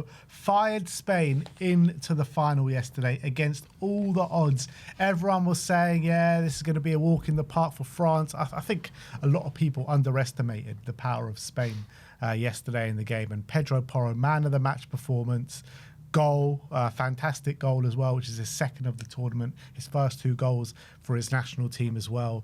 Porro fired Spain into the final yesterday against all the odds. Everyone was saying, yeah, this is going to be a walk in the park for France. I think a lot of people underestimated the power of Spain yesterday in the game. And Pedro Porro, man of the match performance, goal, fantastic goal as well, which is his second of the tournament, his first 2 goals for his national team as well.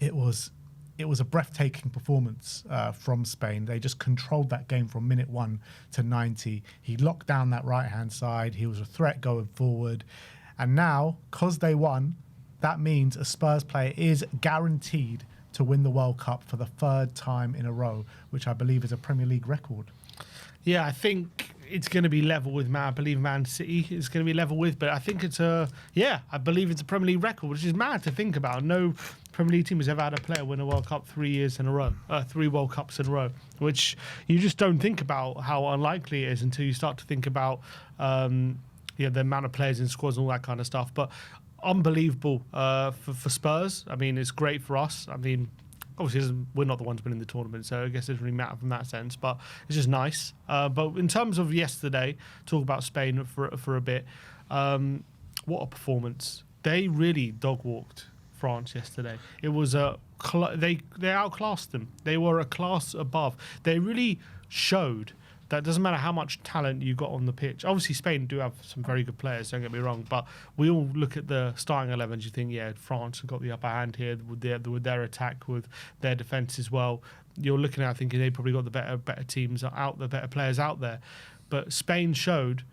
It was a breathtaking performance from Spain. They just controlled that game from minute 1 to 90. He locked down that right-hand side. He was a threat going forward. And now, because they won, that means a Spurs player is guaranteed to win the World Cup for the 3rd time in a row, which I believe is a Premier League record. Yeah, I think it's going to be level with Man. I believe Man City is going to be level with, but I think it's I believe it's a Premier League record, which is mad to think about. No Premier League team has ever had a player win a World Cup 3 years in a row, 3 World Cups in a row, which you just don't think about how unlikely it is until you start to think about the amount of players in squads and all that kind of stuff. But unbelievable for Spurs. I mean, it's great for us. I mean, obviously, we're not the ones winning the tournament, so I guess it doesn't really matter from that sense, but it's just nice. But in terms of yesterday, talk about Spain for a bit. What a performance. They really dog-walked France yesterday. It was they outclassed them. They were a class above. They really showed that it doesn't matter how much talent you got on the pitch. Obviously, Spain do have some very good players, don't get me wrong, but we all look at the starting 11s, you think, yeah, France have got the upper hand here with their attack, with their defence as well. You're looking at thinking they probably got the better teams out, the better players out there. But Spain showed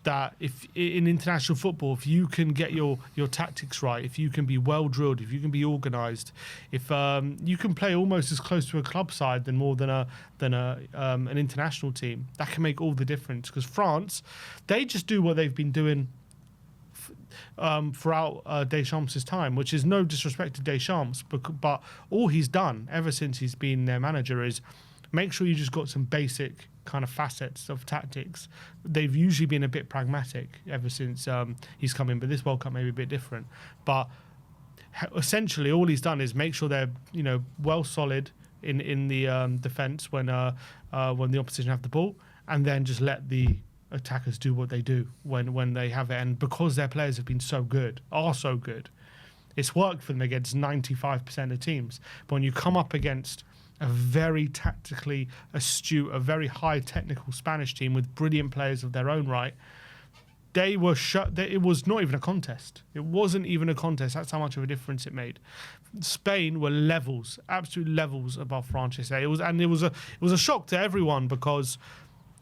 that if in international football, if you can get your tactics right, if you can be well drilled, if you can be organised, if you can play almost as close to a club side than an international team, that can make all the difference. Because France, they just do what they've been doing throughout Deschamps' time, which is no disrespect to Deschamps, but all he's done ever since he's been their manager is make sure you just got some basic kind of facets of tactics. They've usually been a bit pragmatic ever since he's come in, but this World Cup may be a bit different. But essentially, all he's done is make sure they're well solid in the defence when the opposition have the ball, and then just let the attackers do what they do when they have it. And because their players have been are so good, it's worked for them against 95% of teams. But when you come up against a very tactically astute, a very high technical Spanish team with brilliant players of their own right, they were shut. It was not even a contest. It wasn't even a contest. That's how much of a difference it made. Spain were levels, absolute levels above France yesterday. It was a shock to everyone because,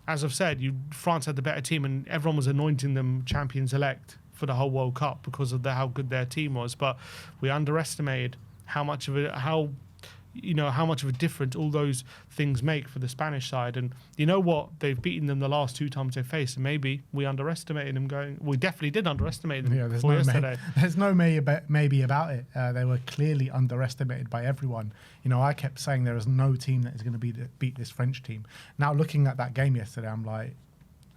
as I've said, France had the better team and everyone was anointing them champions elect for the whole World Cup because of how good their team was. But we underestimated how much of a difference all those things make for the Spanish side. And you know what? They've beaten them the last 2 times they've faced, and maybe we underestimated them we definitely did underestimate them yesterday. There's no maybe about it. They were clearly underestimated by everyone. I kept saying there is no team that is going to beat this French team. Now, looking at that game yesterday, I'm like,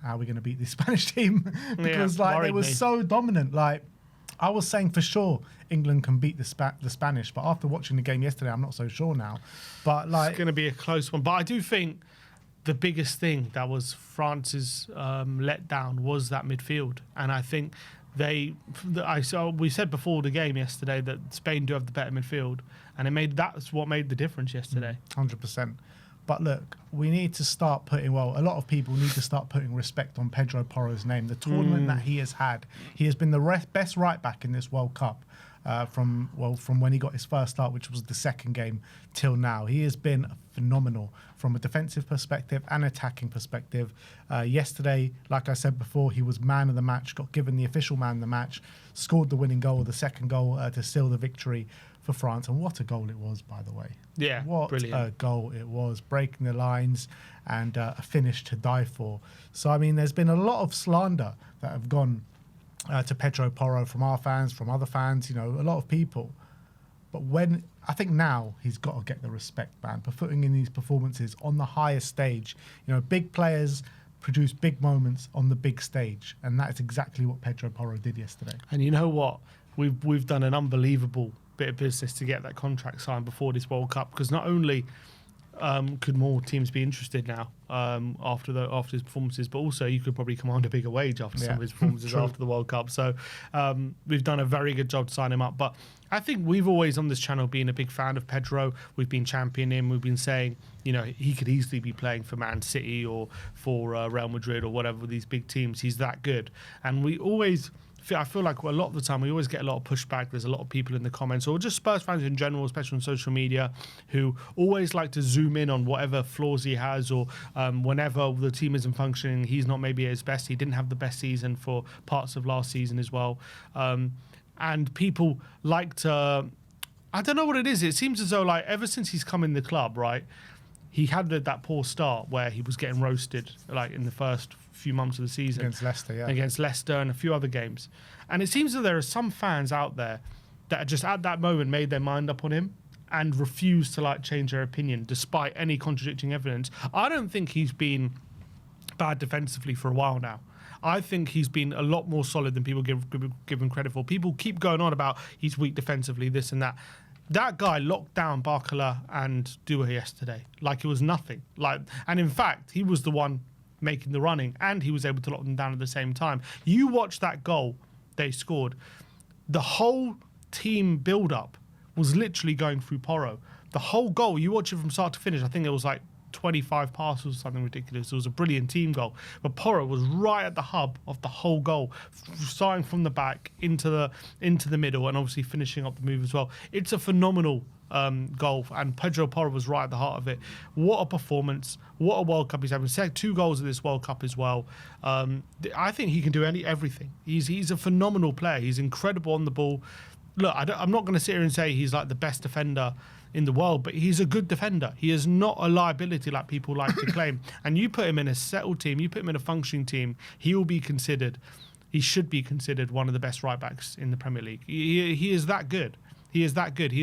how are we going to beat this Spanish team? Because they were so dominant. I was saying for sure England can beat the Spanish, but after watching the game yesterday, I'm not so sure now. But it's going to be a close one. But I do think the biggest thing that was France's letdown was that midfield, and I think we said before the game yesterday that Spain do have the better midfield, and that's what made the difference yesterday. 100%. But look, we need to start putting, a lot of people need to start putting respect on Pedro Porro's name. The tournament that he has had, he has been the best right back in this World Cup from when he got his first start, which was the second game, till now. He has been phenomenal from a defensive perspective and attacking perspective. Yesterday, like I said before, he was man of the match, got given the official man of the match, scored the winning goal, the second goal to seal the victory for France. And what a goal it was, by the way. Yeah, what brilliant. A goal it was, breaking the lines and a finish to die for. So, I mean, there's been a lot of slander that have gone to Pedro Porro from our fans, from other fans, a lot of people. But I think now he's got to get the respect, man, for putting in these performances on the highest stage. Big players produce big moments on the big stage, and that is exactly what Pedro Porro did yesterday. And you know what? We've done an unbelievable bit of business to get that contract signed before this World Cup, because not only could more teams be interested now, after his performances, but also you could probably command a bigger wage after some of his performances after the World Cup. So we've done a very good job to sign him up. But I think we've always on this channel been a big fan of Pedro. We've been championing him. We've been saying, he could easily be playing for Man City or for Real Madrid or whatever, these big teams. He's that good. And I feel like a lot of the time we always get a lot of pushback. There's a lot of people in the comments, or just Spurs fans in general, especially on social media, who always like to zoom in on whatever flaws he has, or whenever the team isn't functioning, he's not maybe at his best. He didn't have the best season for parts of last season as well. And people like to, I don't know what it is. It seems as though like ever since he's come in the club, right, he had that poor start where he was getting roasted like in the first few months of the season. Against Leicester and a few other games. And it seems that there are some fans out there that just at that moment made their mind up on him and refused to like change their opinion despite any contradicting evidence. I don't think he's been bad defensively for a while now. I think he's been a lot more solid than people give him credit for. People keep going on about he's weak defensively, this and that. That guy locked down Barcola and Dua yesterday like it was nothing. And in fact, he was the one making the running, and he was able to lock them down at the same time. You watch that goal they scored. The whole team build-up was literally going through Porro. The whole goal, you watch it from start to finish, I think it was like 25 passes or something ridiculous. It was a brilliant team goal. But Porro was right at the hub of the whole goal, starting from the back into the middle and obviously finishing up the move as well. It's a phenomenal goal, and Pedro Porro was right at the heart of it. What a performance. What a World Cup he's having. He's had 2 goals in this World Cup as well. I think he can do everything. He's a phenomenal player. He's incredible on the ball. Look, I'm not going to sit here and say he's like the best defender in the world, but he's a good defender. He is not a liability like people like to claim. And you put him in a settled team, you put him in a functioning team, he will be considered, he should be considered one of the best right backs in the Premier League. He is that good. He is that good.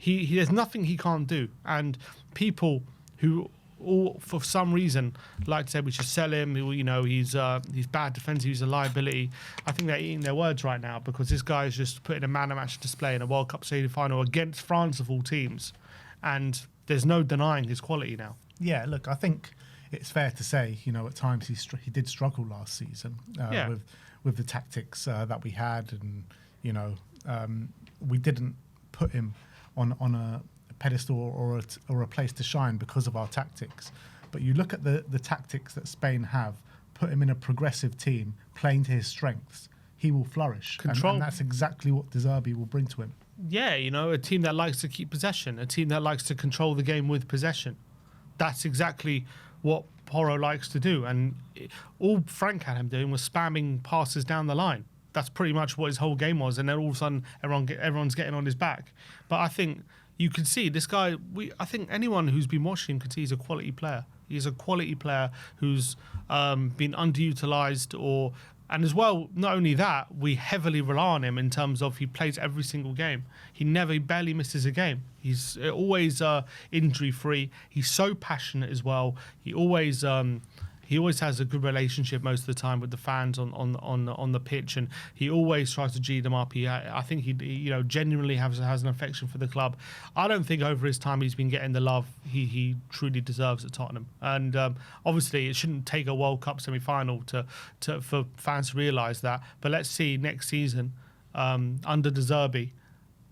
There's nothing he can't do. And people who all for some reason like to say we should sell him, he's bad defensive, he's a liability. I think they're eating their words right now, because this guy is just putting a man of match display in a World Cup semi-final against France of all teams, and there's no denying his quality now. Yeah, look, I think it's fair to say, at times he did struggle last season with the tactics that we had, and we didn't put him on a pedestal or a place to shine because of our tactics. But you look at the tactics that Spain have, put him in a progressive team, playing to his strengths, he will flourish. And that's exactly what De Zerbi will bring to him. Yeah, a team that likes to keep possession, a team that likes to control the game with possession. That's exactly what Porro likes to do. And all Frank had him doing was spamming passes down the line. That's pretty much what his whole game was. And then all of a sudden, everyone's getting on his back. But I think you can see this guy, I think anyone who's been watching him can see he's a quality player. He's a quality player who's been underutilised, and as well, not only that, we heavily rely on him in terms of he plays every single game. He barely misses a game. He's always injury-free. He's so passionate as well. He always has a good relationship most of the time with the fans on the pitch, and he always tries to G them up. I think he genuinely has an affection for the club. I don't think over his time he's been getting the love he truly deserves at Tottenham. And obviously it shouldn't take a World Cup semi-final for fans to realise that. But let's see next season under De Zerbi.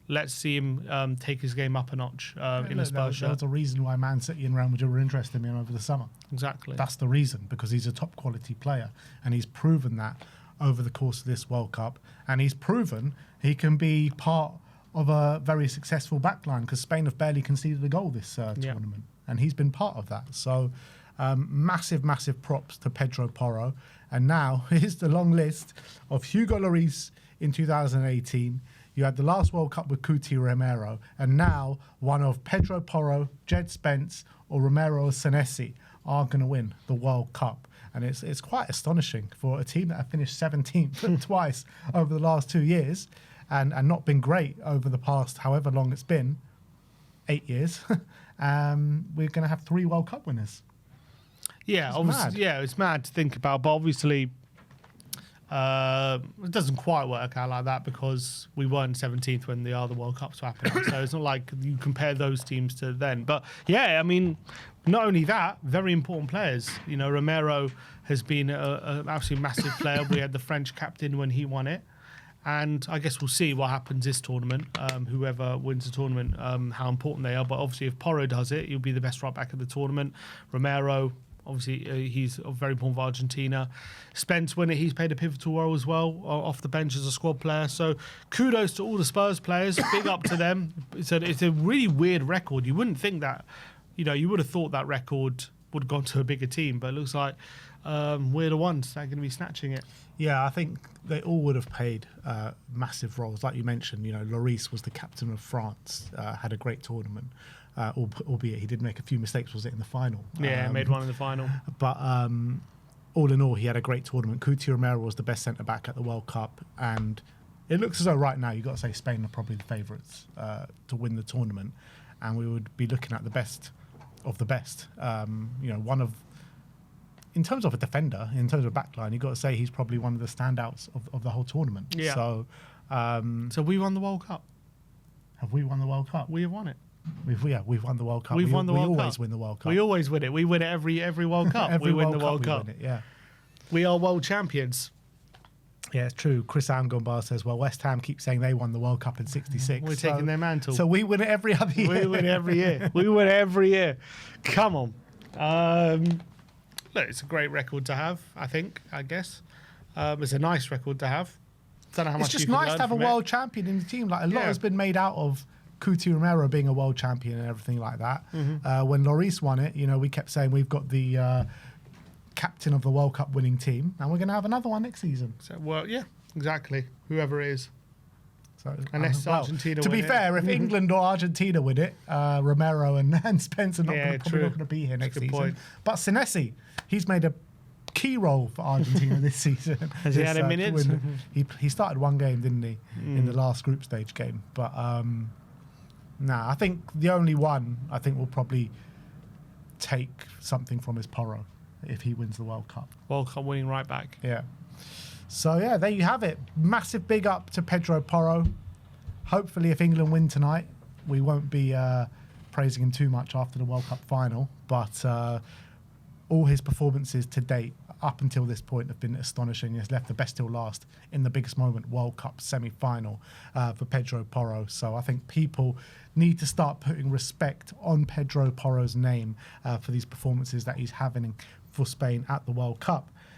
Let's see him take his game up a notch in a Spurs shirt. That's a reason why Man City and Real Madrid were interested in him over the summer. Exactly. That's the reason, because he's a top quality player, and he's proven that over the course of this World Cup, and he's proven he can be part of a very successful backline, because Spain have barely conceded a goal this tournament, and he's been part of that. So massive props to Pedro Porro. And now here's the long list of Hugo Lloris in 2018. You had the last World Cup with Cuti Romero, and now one of Pedro Porro, Jed Spence, or Romero Senesi are going to win the World Cup. And it's quite astonishing for a team that have finished 17th twice over the last 2 years and not been great over the past however long it's been, 8 years. We're going to have 3 World Cup winners. Yeah, obviously, yeah, it's mad to think about, but obviously It doesn't quite work out like that because we weren't 17th when the other World Cups were happening. So it's not like you compare those teams to then. But yeah, I mean, not only that, very important players. You know, Romero has been an absolutely massive player. We had the French captain when he won it. And I guess we'll see what happens this tournament. Whoever wins the tournament, how important they are. But obviously, if Porro does it, he'll be the best right back of the tournament. Romero, obviously, he's very important for Argentina. Spence winning, he's played a pivotal role as well off the bench as a squad player. So kudos to all the Spurs players. Big up to them. It's a really weird record. You wouldn't think that, you would have thought that record would have gone to a bigger team, but it looks like we're the ones that are going to be snatching it. Yeah, I think they all would have played massive roles. Like you mentioned, Lloris was the captain of France, had a great tournament, albeit he did make a few mistakes, was it, in the final? Yeah, made one in the final. But all in all, he had a great tournament. Coutinho Romero was the best centre-back at the World Cup, and it looks as though right now, you've got to say Spain are probably the favourites to win the tournament, and we would be looking at the best of the best. In terms of a defender, in terms of backline, you've got to say he's probably one of the standouts of the whole tournament. Yeah. So we won the World Cup. Have we won the World Cup? We have won it. We've won the World Cup. We've won the World Cup. We always win the World Cup. We always win it. We win it every World Cup. We win the World Cup. We win it, yeah. We are world champions. Yeah, it's true. Chris Angombar says, well, West Ham keep saying they won the World Cup in '66. We're taking their mantle. So we win it every other year. We win every year. We win every year. Come on. Look, it's a great record to have, I guess. It's a nice record to have. Don't know how much it's just you can nice to have a world champion in the team. Like, a lot has been made out of Coutinho Romero being a world champion and everything like that. Mm-hmm. When Lloris won it, we kept saying we've got the captain of the World Cup winning team, and we're going to have another one next season. So, well, yeah, exactly. Whoever it is. So, unless Argentina to win be fair, if England or Argentina win it, Romero and Spence are probably not going to be here next season. Point. But Senesi, he's made a key role for Argentina this season. Has he had a minute? He started one game, didn't he, in the last group stage game. But I think the only one I think will probably take something from is Porro if he wins the World Cup. World Cup winning right back. Yeah. So, yeah, there you have it. Massive big up to Pedro Porro. Hopefully, if England win tonight, we won't be praising him too much after the World Cup final. But all his performances to date, up until this point, have been astonishing. He's left the best till last in the biggest moment, World Cup semi-final for Pedro Porro. So I think people need to start putting respect on Pedro Porro's name for these performances that he's having for Spain at the World Cup.